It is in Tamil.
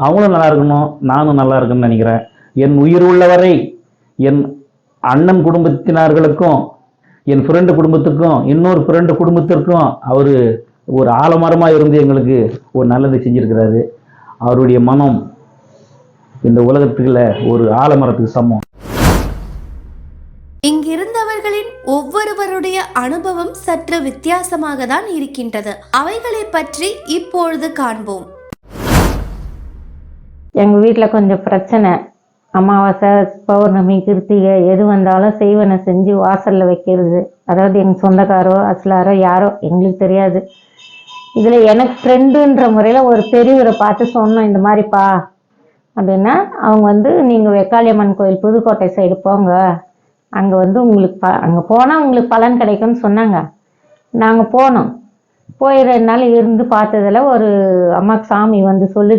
அவங்களும் நல்லா இருக்கணும், நானும் நல்லா இருக்குன்னு நினைக்கிறேன். என் உயிர் உள்ளவரை என் அண்ணன் குடும்பத்தினர்களுக்கும் என் ஃப்ரெண்டு குடும்பத்துக்கும் இன்னொரு ஃப்ரெண்டு குடும்பத்திற்கும் அவர் ஒரு ஆலமரமாக இருந்து எங்களுக்கு ஒரு நல்லது செஞ்சிருக்கிறாரு. அவருடைய மனம் இந்த உலகத்துக்குள்ள ஒரு ஆலமரத்துக்கு சமம். இங்கிருந்தவர்களின் ஒவ்வொருவருடைய அனுபவம் சற்று வித்தியாசமாக தான் இருக்கின்றது. அவைகளை பற்றி இப்பொழுது காண்போம். எங்க வீட்டுல கொஞ்சம் பிரச்சனை. அமாவாசை, பௌர்ணமி, கிருத்திகை எது வந்தாலும் செய்வனை செஞ்சு வாசல்ல வைக்கிறது. அதாவது எங்க சொந்தக்காரோ அசலாரோ யாரோ எங்களுக்கு தெரியாது. இதுல எனக்கு ஃப்ரெண்டுன்ற முறையில ஒரு பெரியவரை பார்த்து சொன்னோம், இந்த மாதிரிப்பா அப்படின்னா அவங்க நீங்க வெக்காளியம்மன் கோயில் புதுக்கோட்டை சைடு போங்க, அங்க உங்களுக்கு அங்க போனா உங்களுக்கு பலன் கிடைக்கும்னு சொன்னாங்க. நாங்க போனோம். போய் 2 நாள் இருந்து பார்த்ததுல ஒரு அம்மாக்கு சாமி சொல்லி